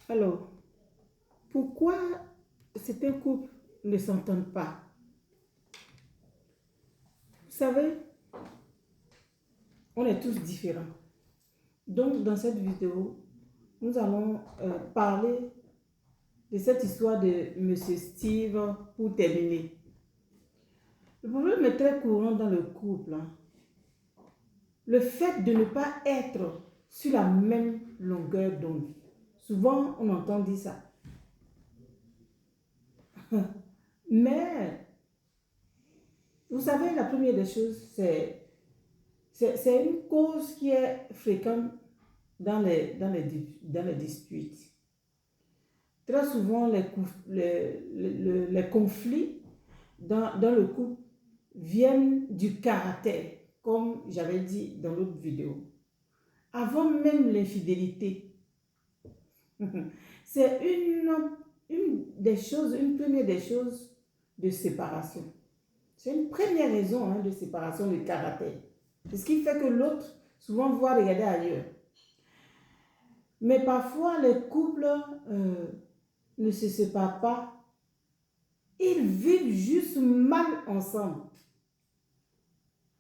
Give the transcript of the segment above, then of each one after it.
Alors, pourquoi certains couples ne s'entendent pas? Vous savez, on est tous différents. Donc, dans cette vidéo, nous allons parler de cette histoire de Monsieur Steve pour terminer. Le problème est très courant dans le couple. Le fait de ne pas être sur la même longueur d'onde. Souvent, on entend dire ça. Mais, vous savez, la première des choses, c'est une cause qui est fréquente dans les disputes. Très souvent, les conflits dans le couple viennent du caractère, comme j'avais dit dans l'autre vidéo. Avant même l'infidélité, c'est une première des choses de séparation. C'est une première raison de séparation de caractère. C'est ce qui fait que l'autre souvent voit regarder ailleurs. Mais parfois, les couples ne se séparent pas. Ils vivent juste mal ensemble.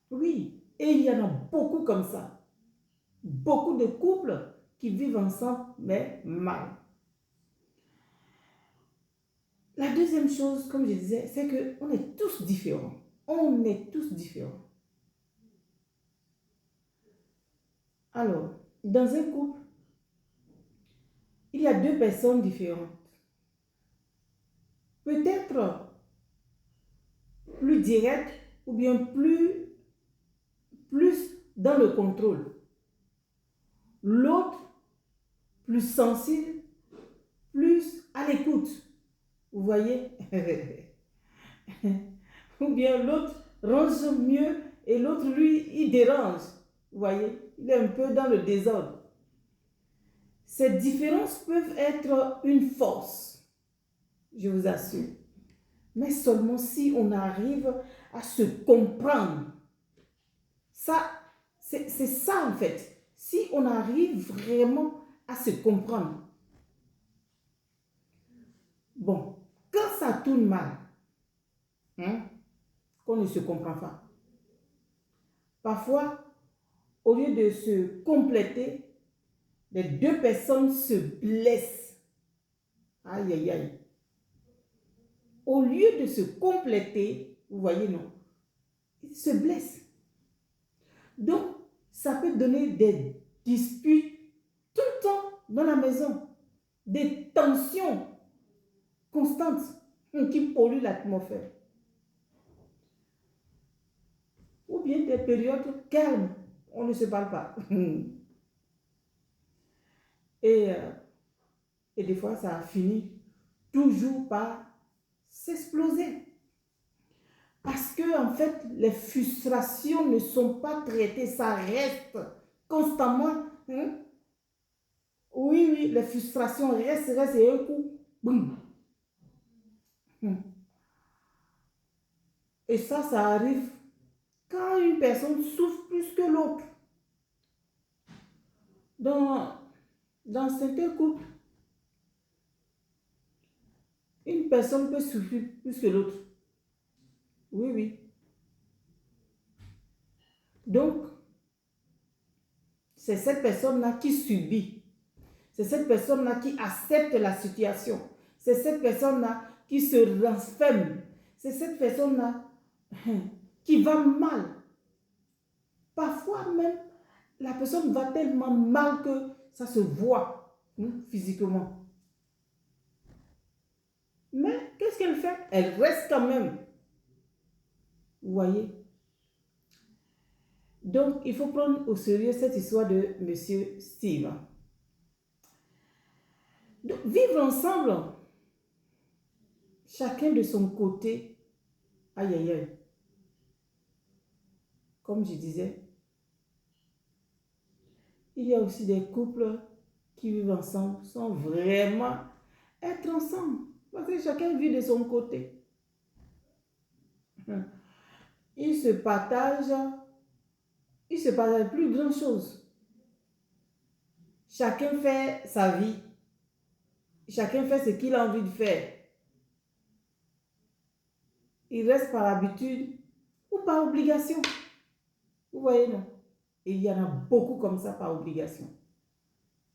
Oui, et il y en a beaucoup comme ça. Beaucoup de couples qui vivent ensemble, mais mal. La deuxième chose, comme je disais, c'est qu'on est tous différents. On est tous différents. Alors, dans un couple, il y a deux personnes différentes. Peut-être plus directes ou bien plus dans le contrôle. L'autre, plus sensible, plus à l'écoute. Vous voyez? Ou bien l'autre range mieux et l'autre, lui, il dérange. Vous voyez? Il est un peu dans le désordre. Ces différences peuvent être une force, je vous assure. Mais seulement si on arrive à se comprendre. Ça, c'est ça en fait. Si on arrive vraiment à se comprendre. Bon, quand ça tourne mal, qu'on ne se comprend pas, parfois, au lieu de se compléter, les deux personnes se blessent. Aïe, aïe, aïe. Au lieu de se compléter, vous voyez, non, ils se blessent. Donc, ça peut donner des disputes tout le temps dans la maison, des tensions constantes qui polluent l'atmosphère. Ou bien des périodes calmes, on ne se parle pas. Et des fois, ça finit toujours par s'exploser. Parce que, en fait, les frustrations ne sont pas traitées, ça reste constamment. Oui, oui, les frustrations restent et un coup, boum. Et ça arrive quand une personne souffre plus que l'autre. Dans certains couples, une personne peut souffrir plus que l'autre. Oui, oui. Donc, c'est cette personne-là qui subit. C'est cette personne-là qui accepte la situation. C'est cette personne-là qui se renferme. C'est cette personne-là qui va mal. Parfois même, la personne va tellement mal que ça se voit physiquement. Mais qu'est-ce qu'elle fait? Elle reste quand même. Vous voyez? Donc, il faut prendre au sérieux cette histoire de Monsieur Steve. Donc, vivre ensemble, chacun de son côté, aïe aïe aïe. Comme je disais, il y a aussi des couples qui vivent ensemble sans vraiment être ensemble. Parce que chacun vit de son côté. Ils se partagent plus grand chose. Chacun fait sa vie. chacun fait ce qu'il a envie de faire. Il reste par habitude ou par obligation. Vous voyez, non? Et il y en a beaucoup comme ça par obligation.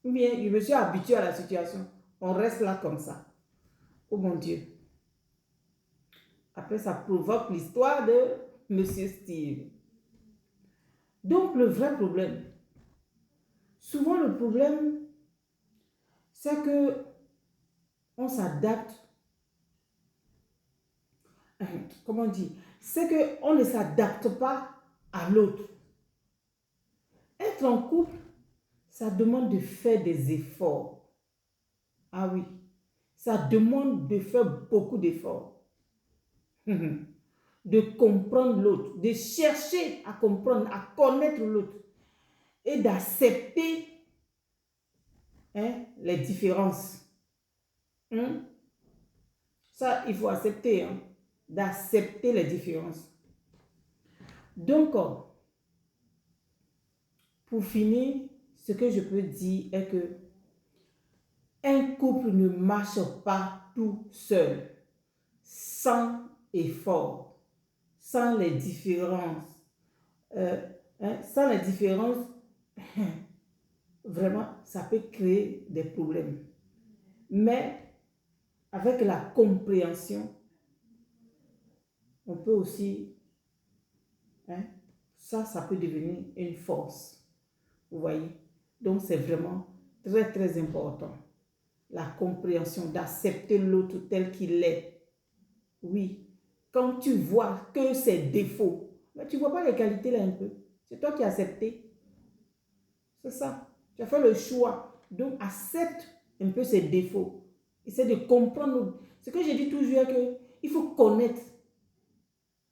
Ou bien, je me suis habitué à la situation. On reste là comme ça. Oh mon Dieu. Après, ça provoque l'histoire de Monsieur Steve. Donc, le vrai problème, souvent le problème, c'est que on s'adapte. Comment on dit? C'est qu'on ne s'adapte pas à l'autre. Être en couple, ça demande de faire des efforts. Ah oui, ça demande de faire beaucoup d'efforts. De comprendre l'autre, de chercher à comprendre, à connaître l'autre et d'accepter les différences. Ça, il faut accepter, d'accepter les différences. Donc, pour finir, ce que je peux dire est que un couple ne marche pas tout seul, sans effort, sans les différences. Sans les différences, vraiment, ça peut créer des problèmes. Mais avec la compréhension, on peut aussi, ça peut devenir une force. Vous voyez? Donc, c'est vraiment très, très important. La compréhension, d'accepter l'autre tel qu'il est. Oui. Quand tu vois que ses défauts, mais tu ne vois pas les qualités là un peu. C'est toi qui as accepté. C'est ça. Tu as fait le choix. Donc, accepte un peu ses défauts. Essaie de comprendre. Ce que je dis toujours est qu'il faut connaître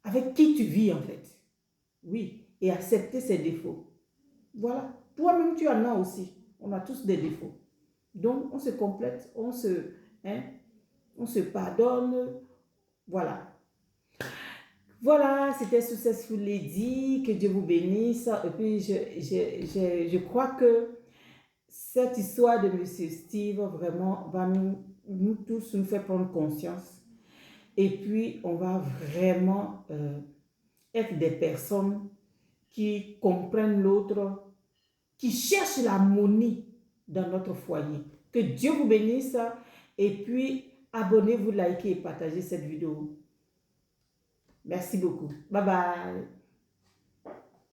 avec qui tu vis en fait. Oui. Et accepter ses défauts. Voilà. Toi-même, tu en as aussi. On a tous des défauts. Donc, on se complète, on se pardonne. Voilà. Voilà, c'était Successful Lady. Que Dieu vous bénisse. Et puis, je crois que cette histoire de Monsieur Steve vraiment va nous tous nous faire prendre conscience. Et puis, on va vraiment être des personnes qui comprennent l'autre, qui cherchent l'harmonie dans notre foyer. Que Dieu vous bénisse. Et puis, abonnez-vous, likez et partagez cette vidéo. Merci beaucoup. Bye bye.